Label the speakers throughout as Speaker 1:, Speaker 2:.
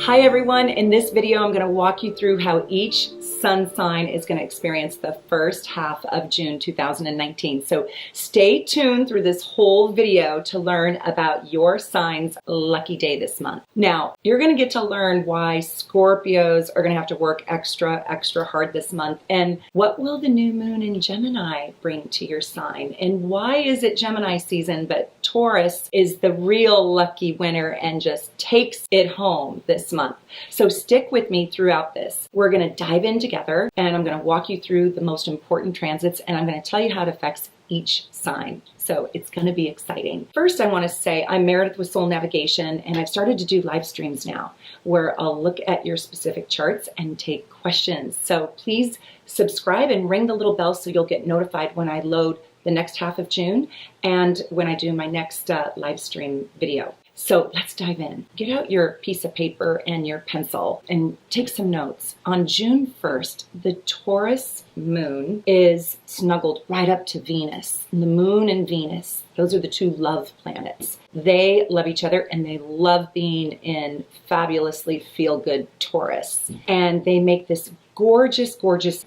Speaker 1: Hi everyone, in this video I'm going to walk you through how each sun sign is going to experience the first half of June 2019. So stay tuned through this whole video to learn about your sign's lucky day this month. Now, you're going to get to learn why Scorpios are going to have to work extra hard this month, and what will the new moon in Gemini bring to your sign, and why is it Gemini season but Taurus is the real lucky winner and just takes it home this month. So stick with me throughout this. We're going to dive in together and I'm going to walk you through the most important transits and I'm going to tell you how it affects each sign. So it's going to be exciting. First, I want to say I'm Meredith with Soul Navigation and I've started to do live streams now where I'll look at your specific charts and take questions. So please subscribe and ring the little bell so you'll get notified when I load the next half of June and when I do my next live stream video. So let's dive in. Get out your piece of paper and your pencil and take some notes. On June 1st, the Taurus moon is snuggled right up to Venus. And the moon and Venus, those are the two love planets. They love each other and they love being in fabulously feel-good Taurus. And they make this gorgeous,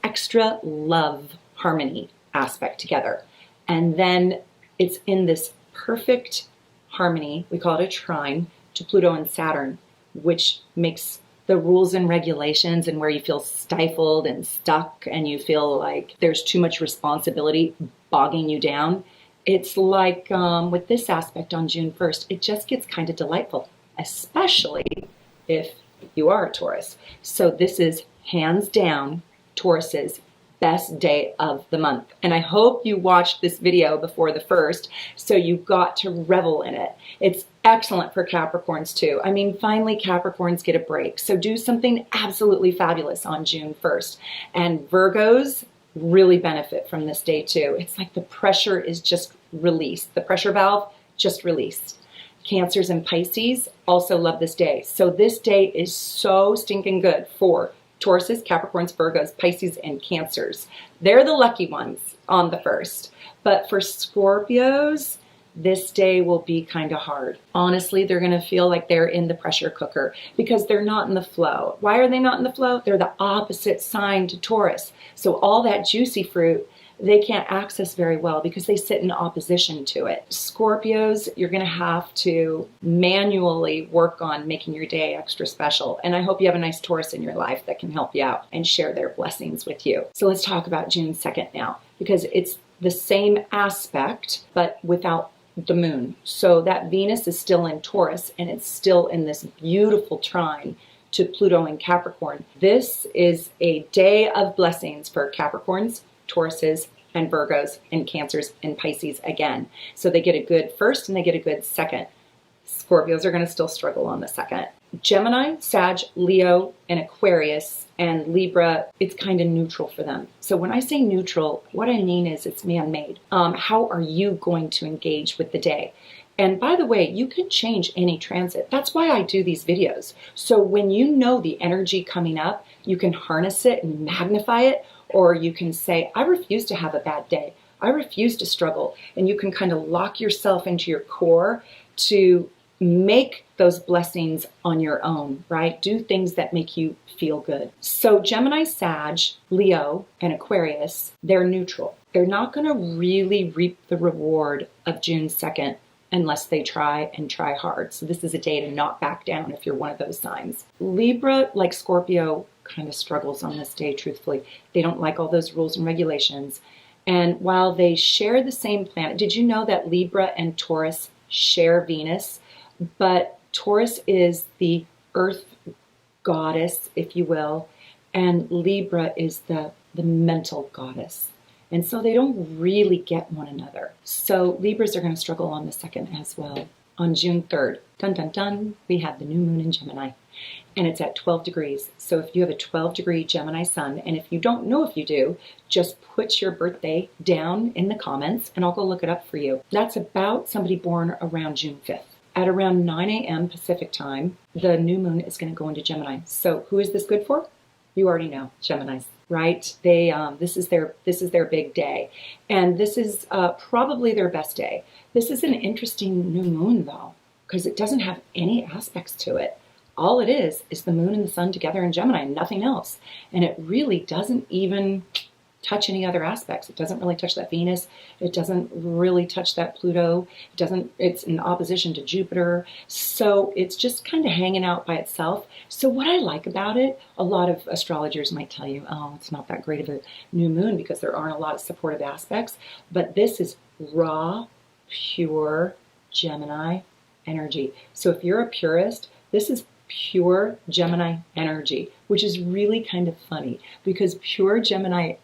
Speaker 1: extra love harmony aspect together. And then it's in this perfect harmony, we call it a trine, to Pluto and Saturn, which makes the rules and regulations and where you feel stifled and stuck and you feel like there's too much responsibility bogging you down. It's like with this aspect on June 1st, it just gets kind of delightful, especially if you are a Taurus. So this is hands down Taurus's best day of the month. And I hope you watched this video before the first, so you got to revel in it. It's excellent for Capricorns too. I mean, finally Capricorns get a break. So do something absolutely fabulous on June 1st. And Virgos really benefit from this day too. It's like the pressure is just released. The pressure valve just released. Cancers and Pisces also love this day. So this day is so stinking good for Tauruses, Capricorns, Virgos, Pisces, and Cancers. They're the lucky ones on the 1st. But for Scorpios, this day will be kind of hard. Honestly, they're going to feel like they're in the pressure cooker because they're not in the flow. Why are they not in the flow? They're the opposite sign to Taurus. So all that juicy fruit, they can't access very well because they sit in opposition to it. Scorpios, you're going to have to manually work on making your day extra special. And I hope you have a nice Taurus in your life that can help you out and share their blessings with you. So let's talk about June 2nd now, because it's the same aspect, but without the moon. So that Venus is still in Taurus and it's still in this beautiful trine to Pluto and Capricorn. This is a day of blessings for Capricorns, Tauruses, and Virgos, and Cancers, and Pisces again. So they get a good first and they get a good second. Scorpios are going to still struggle on the second. Gemini, Sag, Leo, and Aquarius, and Libra, it's kind of neutral for them. So when I say neutral, what I mean is it's man-made. How are you going to engage with the day? And by the way, you can change any transit. That's why I do these videos. So when you know the energy coming up, you can harness it and magnify it, or you can say, I refuse to have a bad day. I refuse to struggle. And you can kind of lock yourself into your core to make those blessings on your own, right? Do things that make you feel good. So Gemini, Sag, Leo, and Aquarius, they're neutral. They're not going to really reap the reward of June 2nd unless they try and try hard. So this is a day to not back down if you're one of those signs. Libra, like Scorpio, kind of struggles on this day, truthfully. They don't like all those rules and regulations. And while they share the same planet, did you know that Libra and Taurus share Venus? But Taurus is the earth goddess, if you will, and Libra is the mental goddess. And so they don't really get one another. So Libras are going to struggle on the 2nd as well. On June 3rd, dun dun dun, we have the new moon in Gemini. And it's at 12 degrees. So if you have a 12-degree Gemini sun, and if you don't know if you do, just put your birthday down in the comments and I'll go look it up for you. That's about somebody born around June 5th. At around 9 a.m. Pacific time, the new moon is going to go into Gemini. So who is this good for? You already know, Geminis, right? They this is their big day, and this is probably their best day. This is an interesting new moon though, because it doesn't have any aspects to it. all it is the moon and the sun together in Gemini, nothing else. And it really doesn't even touch any other aspects. It doesn't really touch that Venus. It doesn't really touch that Pluto. It's in opposition to Jupiter. So it's just kind of hanging out by itself. So what I like about it, a lot of astrologers might tell you, oh, it's not that great of a new moon because there aren't a lot of supportive aspects. But this is raw, pure Gemini energy. So if you're a purist, this is pure Gemini energy, which is really kind of funny because pure Gemini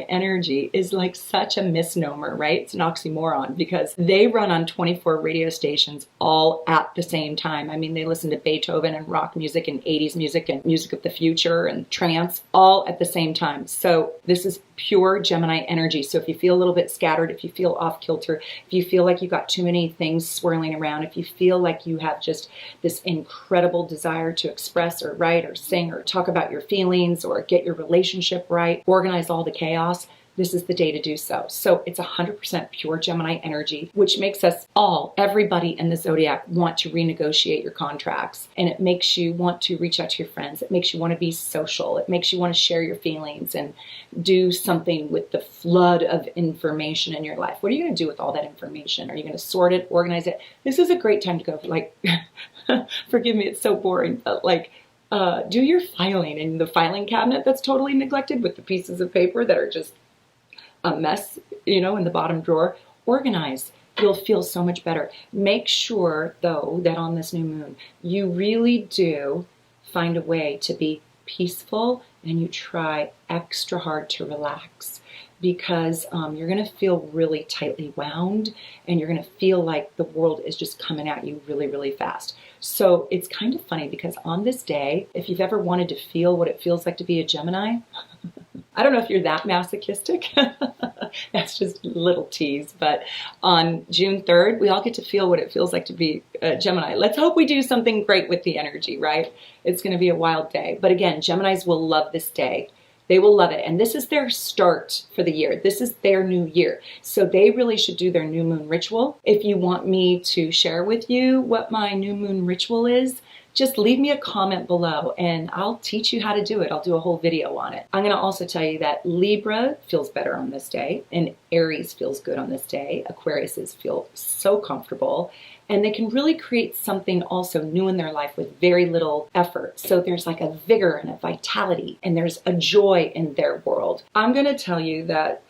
Speaker 1: energy is like such a misnomer, right? It's an oxymoron because they run on 24 radio stations all at the same time. I mean, they listen to Beethoven and rock music and 80s music and music of the future and trance all at the same time. So this is pure Gemini energy. So if you feel a little bit scattered, if you feel off kilter, if you feel like you've got too many things swirling around, if you feel like you have just this incredible desire to express or write or sing or talk about your feelings or get your relationship right, organize all the chaos, this is the day to do so. So it's 100% pure Gemini energy, which makes us all, everybody in the zodiac, want to renegotiate your contracts. And it makes you want to reach out to your friends. It makes you want to be social. It makes you want to share your feelings and do something with the flood of information in your life. What are you going to do with all that information? Are you going to sort it, organize it? This is a great time to go, like, forgive me, it's so boring, but like, do your filing in the filing cabinet that's totally neglected with the pieces of paper that are just a mess, in the bottom drawer. Organize. You'll feel so much better. Make sure, though, that on this new moon, you really do find a way to be peaceful and you try extra hard to relax because you're going to feel really tightly wound and you're going to feel like the world is just coming at you really, really fast. So it's kind of funny because on this day, if you've ever wanted to feel what it feels like to be a Gemini, I don't know if you're that masochistic. That's just a little tease. But on June 3rd, we all get to feel what it feels like to be a Gemini. Let's hope we do something great with the energy, right? It's going to be a wild day. But again, Geminis will love this day. They will love it. And this is their start for the year. This is their new year. So they really should do their new moon ritual. If you want me to share with you what my new moon ritual is, just leave me a comment below and I'll teach you how to do it. I'll do a whole video on it. I'm going to also tell you that Libra feels better on this day and Aries feels good on this day. Aquariuses feel so comfortable and they can really create something also new in their life with very little effort. So there's like a vigor and a vitality and there's a joy in their world. I'm going to tell you that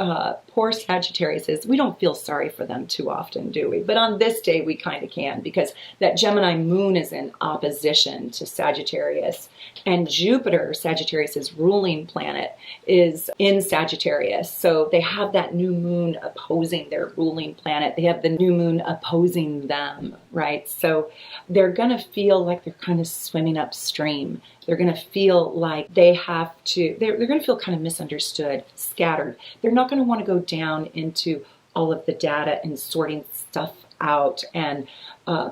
Speaker 1: poor Sagittariuses, we don't feel sorry for them too often, do we? But on this day we kind of can because that Gemini moon is in opposition to Sagittarius and Jupiter, Sagittarius's ruling planet, is in Sagittarius. So they have that new moon opposing their ruling planet. They have the new moon opposing them, right? So they're going to feel like they're kind of swimming upstream. They're going to feel like they have to, they're going to feel kind of misunderstood, scattered. They're not going to want to go down into all of the data and sorting stuff out and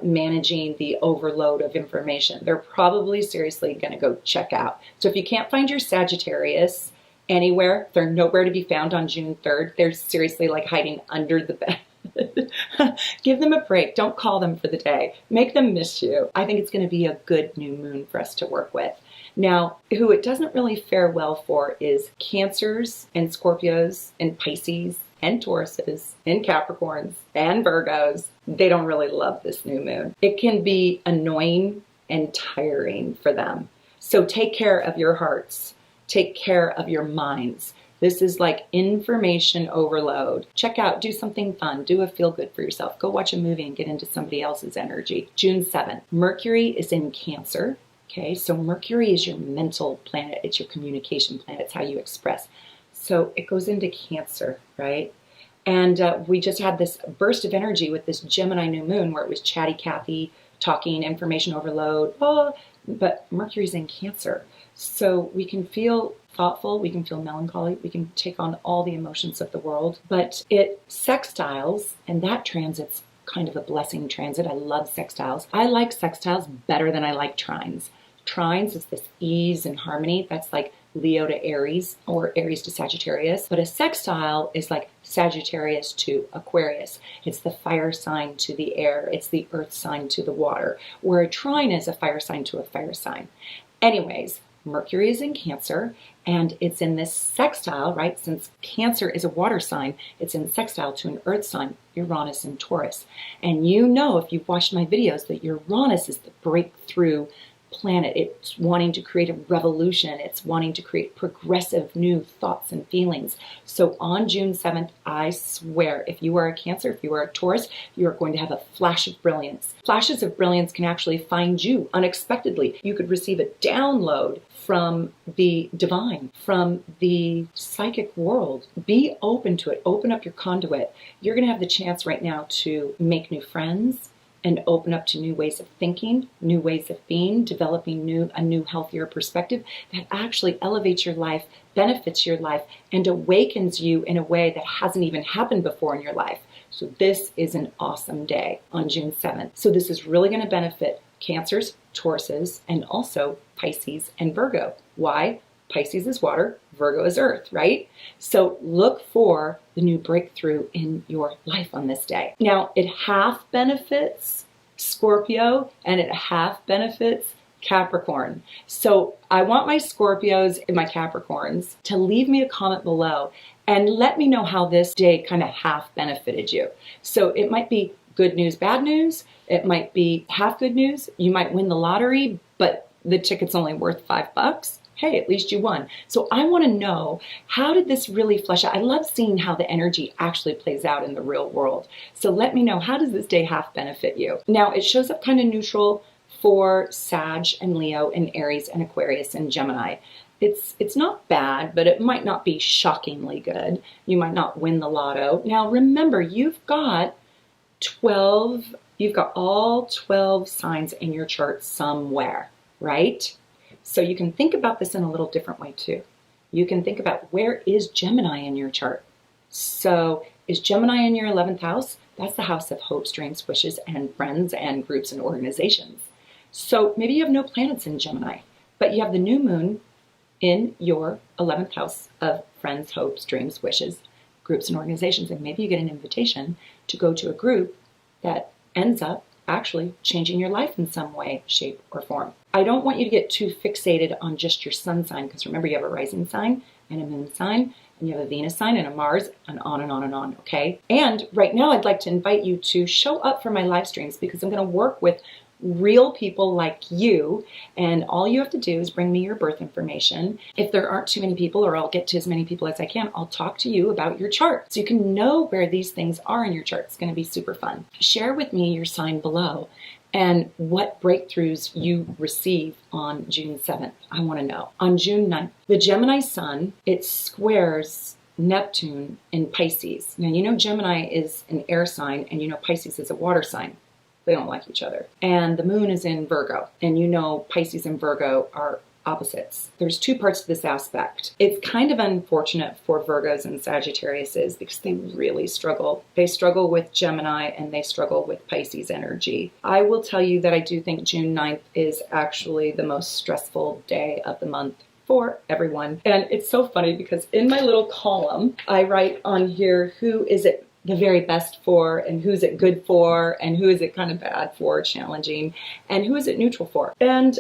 Speaker 1: managing the overload of information. They're probably seriously going to go check out. So if you can't find your Sagittarius anywhere, they're nowhere to be found on June 3rd. They're seriously like hiding under the bed. Give them a break. Don't call them for the day. Make them miss you. I think it's going to be a good new moon for us to work with. Now, who it doesn't really fare well for is Cancers and Scorpios and Pisces and Tauruses and Capricorns and Virgos. They don't really love this new moon. It can be annoying and tiring for them. So take care of your hearts. Take care of your minds. This is like information overload. Check out, do something fun, do a feel good for yourself. Go watch a movie and get into somebody else's energy. June 7th, Mercury is in Cancer. Okay, so Mercury is your mental planet. It's your communication planet. It's how you express. So it goes into Cancer, right? And we just had this burst of energy with this Gemini new moon where it was chatty Cathy, talking, information overload. Oh, but Mercury's in Cancer. So we can feel thoughtful, we can feel melancholy, we can take on all the emotions of the world, but it sextiles, and that transit's kind of a blessing transit. I love sextiles. I like sextiles better than I like trines. Trines is this ease and harmony. That's like Leo to Aries or Aries to Sagittarius, but a sextile is like Sagittarius to Aquarius. It's the fire sign to the air. It's the earth sign to the water, where a trine is a fire sign to a fire sign. Anyways, Mercury is in Cancer, and it's in this sextile, right? Since Cancer is a water sign, it's in sextile to an earth sign, Uranus and Taurus. And you know, if you've watched my videos, that Uranus is the breakthrough planet. It's wanting to create a revolution. It's wanting to create progressive new thoughts and feelings. So on June 7th, I swear, if you are a Cancer, if you are a Taurus, you are going to have a flash of brilliance. Flashes of brilliance can actually find you unexpectedly. You could receive a download from the divine, from the psychic world. Be open to it. Open up your conduit. You're going to have the chance right now to make new friends, and open up to new ways of thinking, new ways of being, developing a new healthier perspective that actually elevates your life, benefits your life, and awakens you in a way that hasn't even happened before in your life. So this is an awesome day on June 7th. So this is really going to benefit Cancers, Tauruses, and also Pisces and Virgo. Why? Pisces is water, Virgo is earth, right? So look for the new breakthrough in your life on this day. Now, it half benefits Scorpio and it half benefits Capricorn. So I want my Scorpios and my Capricorns to leave me a comment below and let me know how this day kind of half benefited you. So it might be good news, bad news. It might be half good news. You might win the lottery, but the ticket's only worth $5. Hey, at least you won. So I want to know, how did this really flesh out? I love seeing how the energy actually plays out in the real world. So let me know, how does this day half benefit you? Now, it shows up kind of neutral for Sag and Leo and Aries and Aquarius and Gemini. It's not bad, but it might not be shockingly good. You might not win the lotto. Now, remember, you've got all 12 signs in your chart somewhere, right? So you can think about this in a little different way too. You can think about, where is Gemini in your chart? So is Gemini in your 11th house? That's the house of hopes, dreams, wishes, and friends and groups and organizations. So maybe you have no planets in Gemini, but you have the new moon in your 11th house of friends, hopes, dreams, wishes, groups, and organizations. And maybe you get an invitation to go to a group that ends up actually changing your life in some way, shape, or form. I don't want you to get too fixated on just your sun sign, because remember, you have a rising sign and a moon sign, and you have a Venus sign and a Mars, and on and on and on, okay? And right now, I'd like to invite you to show up for my live streams, because I'm going to work with real people like you, and all you have to do is bring me your birth information. If there aren't too many people, or I'll get to as many people as I can, I'll talk to you about your chart so you can know where these things are in your chart. It's going to be super fun. Share with me your sign below and what breakthroughs you receive on June 7th. I want to know. On June 9th, the Gemini sun, it squares Neptune in Pisces. Now, you know Gemini is an air sign, and you know Pisces is a water sign. They don't like each other. And the moon is in Virgo, and you know Pisces and Virgo are opposites. There's two parts to this aspect. It's kind of unfortunate for Virgos and Sagittariuses, because they really struggle. They struggle with Gemini and they struggle with Pisces energy. I will tell you that I do think June 9th is actually the most stressful day of the month for everyone. And it's so funny, because in my little column, I write on here, who is it the very best for, and who's it good for, and who is it kind of bad for, challenging, and who is it neutral for. And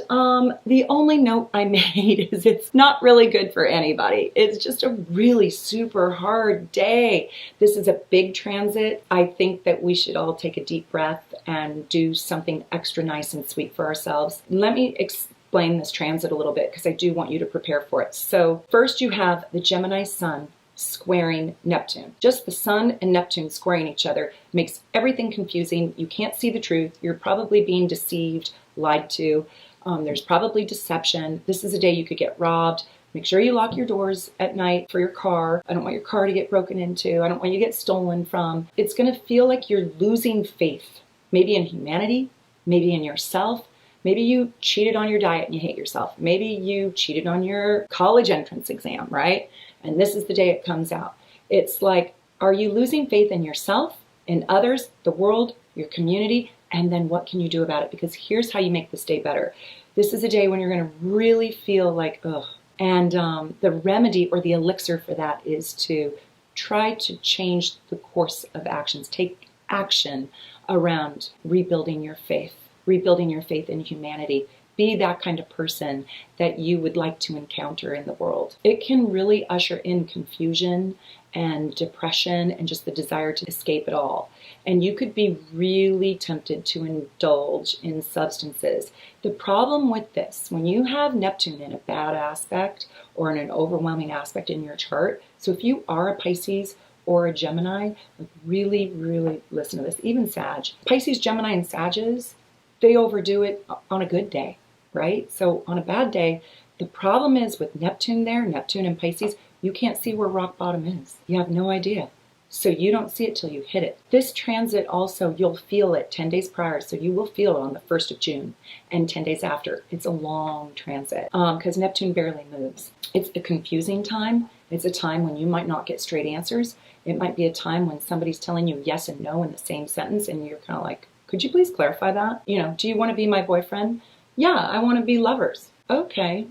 Speaker 1: the only note I made is it's not really good for anybody. It's just a really super hard day. This is a big transit. I think that we should all take a deep breath and do something extra nice and sweet for ourselves. Let me explain this transit a little bit, because I do want you to prepare for it. So first, you have the Gemini sun squaring Neptune. Just the sun and Neptune squaring each other makes everything confusing. You can't see the truth. You're probably being deceived, lied to. There's probably deception. This is a day you could get robbed. Make sure you lock your doors at night for your car. I don't want your car to get broken into. I don't want you to get stolen from. It's going to feel like you're losing faith, maybe in humanity, maybe in yourself. Maybe you cheated on your diet and you hate yourself. Maybe you cheated on your college entrance exam, right? And this is the day it comes out. It's like, are you losing faith in yourself, in others, the world, your community? And then what can you do about it? Because here's how you make this day better. This is a day when you're going to really feel like, ugh, And the remedy or the elixir for that is to try to change the course of actions. Take action around rebuilding your faith in humanity. Be that kind of person that you would like to encounter in the world. It can really usher in confusion and depression and just the desire to escape it all. And you could be really tempted to indulge in substances. The problem with this, when you have Neptune in a bad aspect or in an overwhelming aspect in your chart, so if you are a Pisces or a Gemini, like really, really listen to this, even Sag. Pisces, Gemini, and Sages, they overdo it on a good day, right? So on a bad day, the problem is with Neptune there, Neptune and Pisces, you can't see where rock bottom is. You have no idea. So you don't see it till you hit it. This transit also, you'll feel it 10 days prior. So you will feel it on the 1st of June and 10 days after. It's a long transit because Neptune barely moves. It's a confusing time. It's a time when you might not get straight answers. It might be a time when somebody's telling you yes and no in the same sentence and you're kind of like, could you please clarify that? You know, do you want to be my boyfriend? Yeah, I want to be lovers. Okay.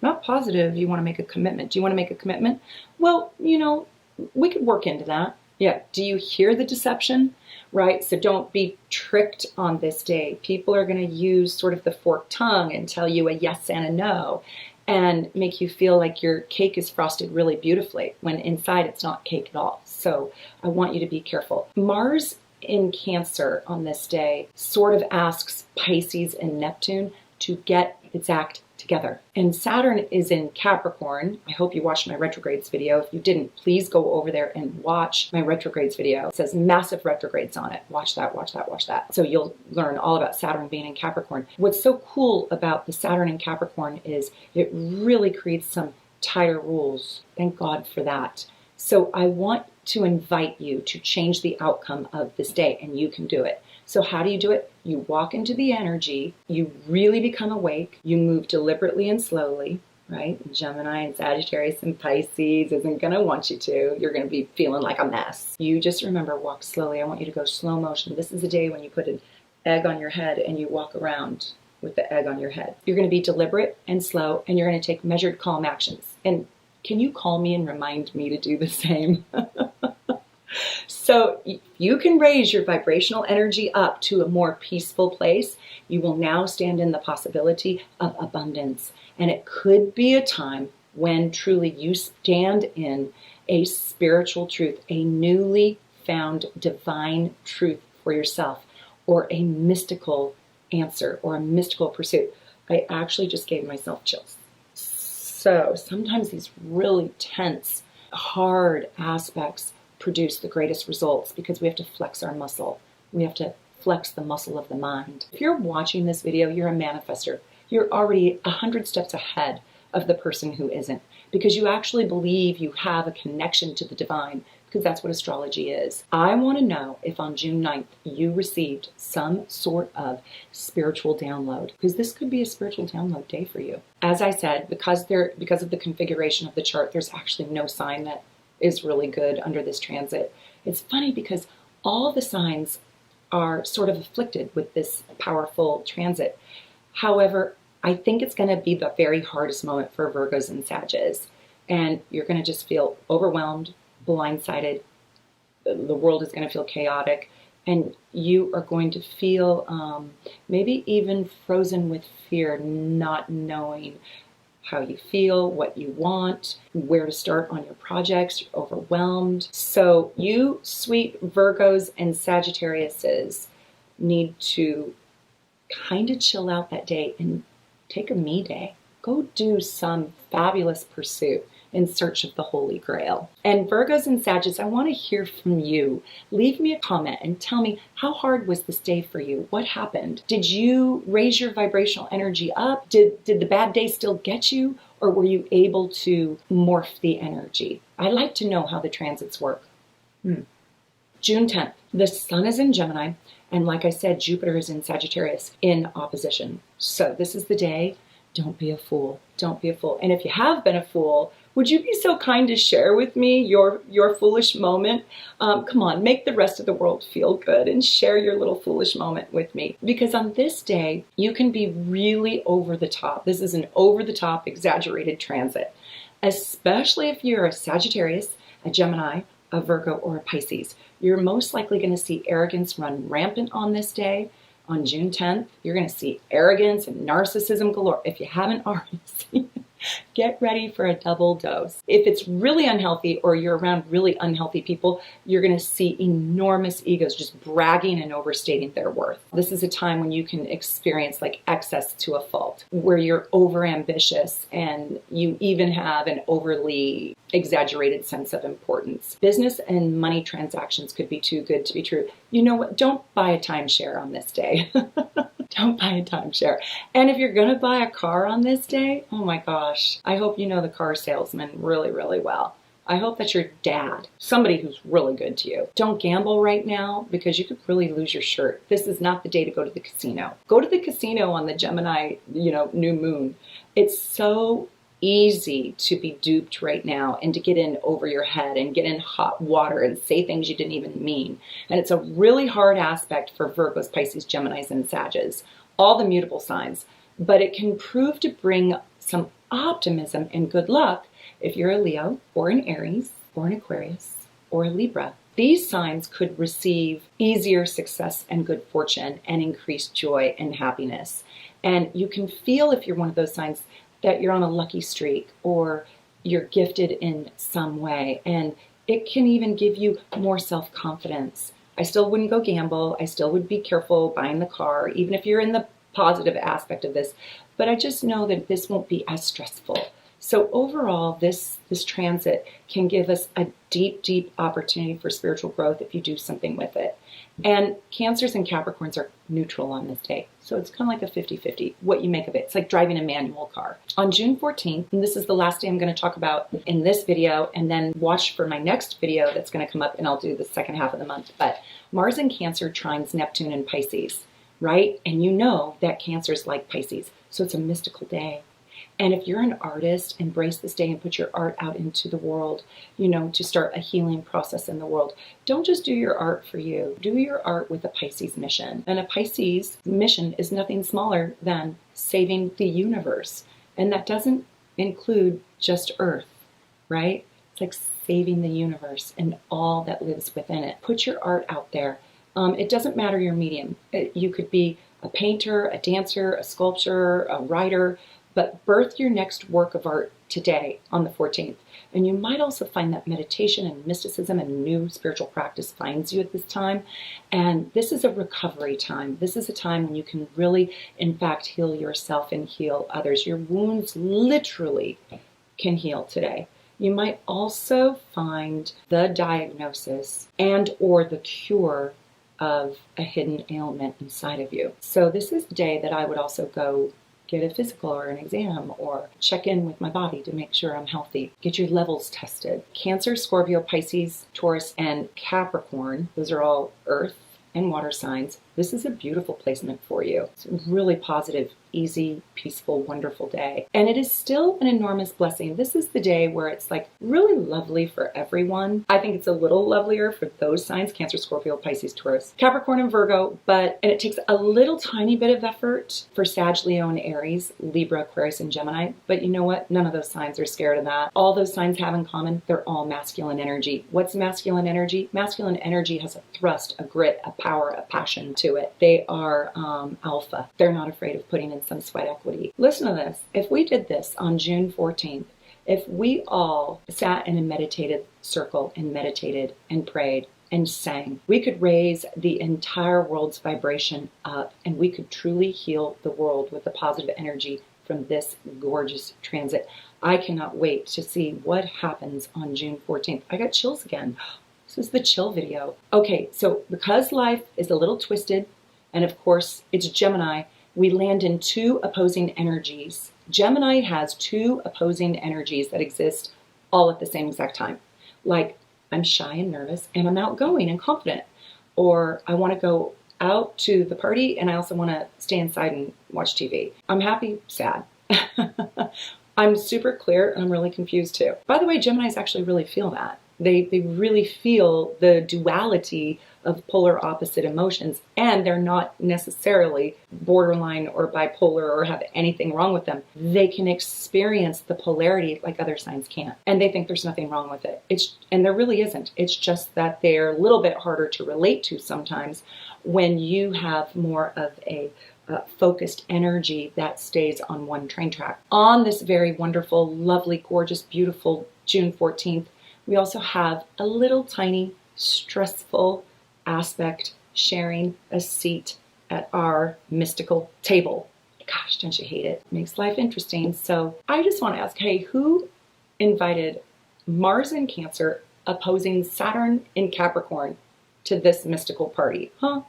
Speaker 1: Not positive you want to make a commitment. Do you want to make a commitment? Well, you know, we could work into that. Yeah. Do you hear the deception? Right? So don't be tricked on this day. People are going to use sort of the forked tongue and tell you a yes and a no and make you feel like your cake is frosted really beautifully when inside it's not cake at all. So I want you to be careful. Mars in Cancer on this day sort of asks Pisces and Neptune to get its act together. And Saturn is in Capricorn. I hope you watched my retrogrades video. If you didn't, please go over there and watch my retrogrades video. It says massive retrogrades on it. Watch that, watch that, watch that. So you'll learn all about Saturn being in Capricorn. What's so cool about the Saturn in Capricorn is it really creates some tighter rules. Thank God for that. So I want to invite you to change the outcome of this day, and you can do it. So how do you do it? You walk into the energy, you really become awake, you move deliberately and slowly, right? Gemini and Sagittarius and Pisces isn't going to want you to. You're going to be feeling like a mess. You just remember, walk slowly. I want you to go slow motion. This is the day when you put an egg on your head and you walk around with the egg on your head. You're going to be deliberate and slow, and you're going to take measured, calm actions. And can you call me and remind me to do the same? So you can raise your vibrational energy up to a more peaceful place. You will now stand in the possibility of abundance. And it could be a time when truly you stand in a spiritual truth, a newly found divine truth for yourself, or a mystical answer or a mystical pursuit. I actually just gave myself chills. So sometimes these really tense, hard aspects produce the greatest results because we have to flex our muscle. We have to flex the muscle of the mind. If you're watching this video, you're a manifester. You're already 100 steps ahead of the person who isn't, because you actually believe you have a connection to the divine, because that's what astrology is. I want to know if on June 9th you received some sort of spiritual download, because this could be a spiritual download day for you. As I said, because of the configuration of the chart, there's actually no sign that is really good under this transit. It's funny because all the signs are sort of afflicted with this powerful transit. However, I think it's going to be the very hardest moment for Virgos and Sages. And you're going to just feel overwhelmed, blindsided. The world is going to feel chaotic. And you are going to feel maybe even frozen with fear, not knowing how you feel, what you want, where to start on your projects, you're overwhelmed. So you sweet Virgos and Sagittariuses need to kind of chill out that day and take a me day. Go do some fabulous pursuit in search of the Holy Grail. And Virgos and Sagittarius, I want to hear from you. Leave me a comment and tell me, how hard was this day for you? What happened? Did you raise your vibrational energy up? Did the bad day still get you? Or were you able to morph the energy? I like to know how the transits work. June 10th, the sun is in Gemini. And like I said, Jupiter is in Sagittarius in opposition. So this is the day. Don't be a fool. Don't be a fool. And if you have been a fool, Would you be so kind to share with me your foolish moment? Come on, make the rest of the world feel good and share your little foolish moment with me. Because on this day, you can be really over the top. This is an over the top, exaggerated transit, especially if you're a Sagittarius, a Gemini, a Virgo, or a Pisces. You're most likely going to see arrogance run rampant on this day. On June 10th, you're going to see arrogance and narcissism galore. If you haven't already seen it, get ready for a double dose. If it's really unhealthy or you're around really unhealthy people, you're going to see enormous egos just bragging and overstating their worth. This is a time when you can experience like excess to a fault, where you're overambitious and you even have an overly exaggerated sense of importance. Business and money transactions could be too good to be true. You know what? Don't buy a timeshare on this day. Don't buy a timeshare. And if you're going to buy a car on this day, oh my gosh, I hope you know the car salesman really, really well. I hope that's your dad, somebody who's really good to you. Don't gamble right now because you could really lose your shirt. This is not the day to go to the casino. Go to the casino on the Gemini, new moon. It's so easy to be duped right now and to get in over your head and get in hot water and say things you didn't even mean. And it's a really hard aspect for Virgos, Pisces, Geminis, and Sagittarius, all the mutable signs. But it can prove to bring some optimism and good luck if you're a Leo or an Aries or an Aquarius or a Libra. These signs could receive easier success and good fortune and increased joy and happiness. And you can feel, if you're one of those signs, that you're on a lucky streak or you're gifted in some way. And it can even give you more self-confidence. I still wouldn't go gamble. I still would be careful buying the car, even if you're in the positive aspect of this. But I just know that this won't be as stressful. So overall, this transit can give us a deep, deep opportunity for spiritual growth if you do something with it. And Cancers and Capricorns are neutral on this day. So it's kind of like a 50-50, what you make of it. It's like driving a manual car. On June 14th, and this is the last day I'm going to talk about in this video, and then watch for my next video that's going to come up, and I'll do the second half of the month. But Mars in Cancer trines Neptune in Pisces, right? And you know that Cancer's like Pisces. So it's a mystical day. And if you're an artist, embrace this day and put your art out into the world, to start a healing process in the world. Don't just do your art for you. Do your art with a Pisces mission. And a Pisces mission is nothing smaller than saving the universe. And that doesn't include just Earth, right? It's like saving the universe and all that lives within it. Put your art out there. It doesn't matter your medium. You could be a painter, a dancer, a sculptor, a writer, but birth your next work of art today on the 14th. And you might also find that meditation and mysticism and new spiritual practice finds you at this time. And this is a recovery time. This is a time when you can really, in fact, heal yourself and heal others. Your wounds literally can heal today. You might also find the diagnosis and or the cure of a hidden ailment inside of you. So this is the day that I would also go get a physical or an exam or check in with my body to make sure I'm healthy. Get your levels tested. Cancer, Scorpio, Pisces, Taurus, and Capricorn, those are all earth and water signs. This is a beautiful placement for you. It's a really positive, easy, peaceful, wonderful day. And it is still an enormous blessing. This is the day where it's like really lovely for everyone. I think it's a little lovelier for those signs, Cancer, Scorpio, Pisces, Taurus, Capricorn, and Virgo, and it takes a little tiny bit of effort for Sag, Leo, and Aries, Libra, Aquarius, and Gemini. But you know what? None of those signs are scared of that. All those signs have in common, they're all masculine energy. What's masculine energy? Masculine energy has a thrust, a grit, a power, a passion to it. They are alpha. They're not afraid of putting in some sweat equity. Listen to this. If we did this on June 14th, if we all sat in a meditated circle and meditated and prayed and sang, we could raise the entire world's vibration up and we could truly heal the world with the positive energy from this gorgeous transit. I cannot wait to see what happens on June 14th. I got chills again. This is the chill video. Okay, so because life is a little twisted, and of course it's Gemini, we land in two opposing energies. Gemini has two opposing energies that exist all at the same exact time. Like, I'm shy and nervous, and I'm outgoing and confident. Or I want to go out to the party, and I also want to stay inside and watch TV. I'm happy, sad. I'm super clear and I'm really confused too. By the way, Geminis actually really feel that. They really feel the duality of polar opposite emotions, and they're not necessarily borderline or bipolar or have anything wrong with them. They can experience the polarity like other signs can't, and they think there's nothing wrong with it. And there really isn't. It's just that they're a little bit harder to relate to sometimes when you have more of a focused energy that stays on one train track. On this very wonderful, lovely, gorgeous, beautiful June 14th, we also have a little tiny stressful aspect, sharing a seat at our mystical table. Gosh, don't you hate it? Makes life interesting. So I just want to ask, hey, who invited Mars in Cancer opposing Saturn in Capricorn to this mystical party? Huh?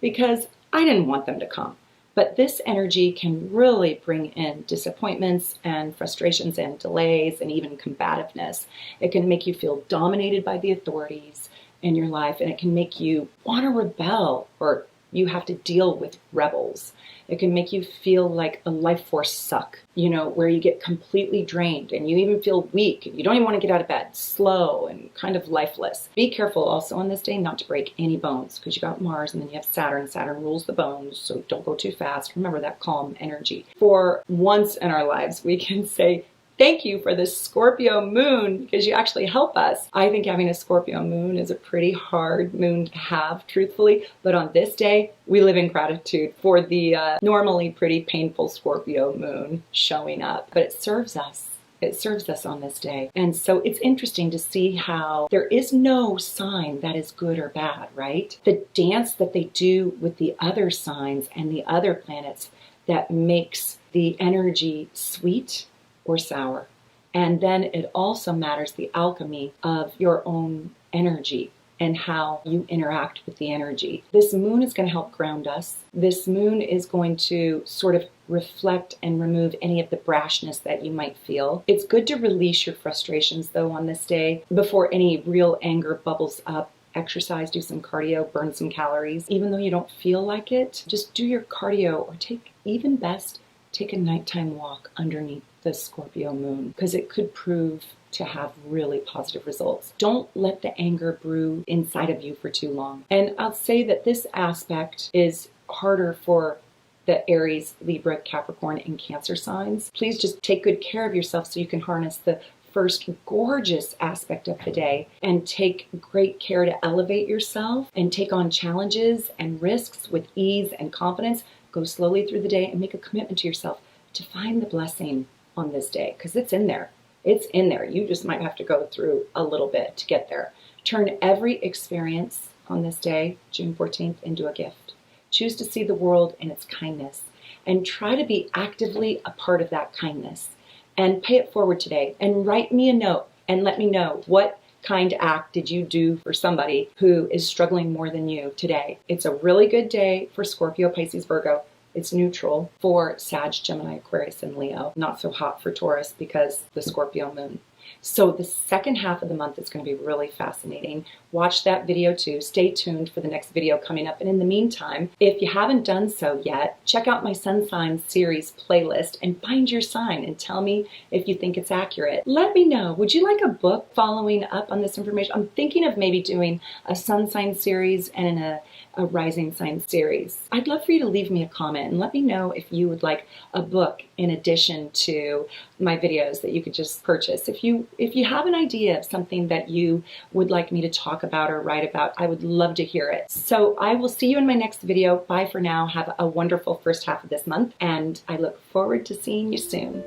Speaker 1: Because I didn't want them to come. But this energy can really bring in disappointments and frustrations and delays and even combativeness. It can make you feel dominated by the authorities in your life, and it can make you want to rebel, or you have to deal with rebels. It can make you feel like a life force suck, where you get completely drained and you even feel weak and you don't even want to get out of bed, slow and kind of lifeless. Be careful also on this day not to break any bones, because you got Mars and then you have Saturn. Saturn rules the bones, so don't go too fast. Remember that calm energy. For once in our lives, we can say, thank you for this Scorpio moon, because you actually help us. I think having a Scorpio moon is a pretty hard moon to have, truthfully. But on this day, we live in gratitude for the normally pretty painful Scorpio moon showing up. But it serves us. It serves us on this day. And so it's interesting to see how there is no sign that is good or bad, right? The dance that they do with the other signs and the other planets that makes the energy sweet or sour. And then it also matters the alchemy of your own energy and how you interact with the energy. This moon is going to help ground us. This moon is going to sort of reflect and remove any of the brashness that you might feel. It's good to release your frustrations though on this day before any real anger bubbles up. Exercise, do some cardio, burn some calories. Even though you don't feel like it, just do your cardio, or take a nighttime walk underneath the Scorpio moon, because it could prove to have really positive results. Don't let the anger brew inside of you for too long. And I'll say that this aspect is harder for the Aries, Libra, Capricorn, and Cancer signs. Please just take good care of yourself so you can harness the first gorgeous aspect of the day, and take great care to elevate yourself and take on challenges and risks with ease and confidence. Go slowly through the day and make a commitment to yourself to find the blessing on this day, because it's in there. It's in there. You just might have to go through a little bit to get there. Turn every experience on this day, June 14th, into a gift. Choose to see the world in its kindness and try to be actively a part of that kindness, and pay it forward today. And write me a note and let me know what kind act did you do for somebody who is struggling more than you today. It's a really good day for Scorpio, Pisces, Virgo. It's neutral for Sag, Gemini, Aquarius, and Leo. Not so hot for Taurus because the Scorpio moon. So the second half of the month is going to be really fascinating. Watch that video too. Stay tuned for the next video coming up. And in the meantime, if you haven't done so yet, check out my Sun Sign series playlist and find your sign and tell me if you think it's accurate. Let me know. Would you like a book following up on this information? I'm thinking of maybe doing a Sun Sign series and a Rising Sign series. I'd love for you to leave me a comment and let me know if you would like a book in addition to my videos that you could just purchase. If you have an idea of something that you would like me to talk about or write about, I would love to hear it. So I will see you in my next video. Bye for now. Have a wonderful first half of this month, and I look forward to seeing you soon.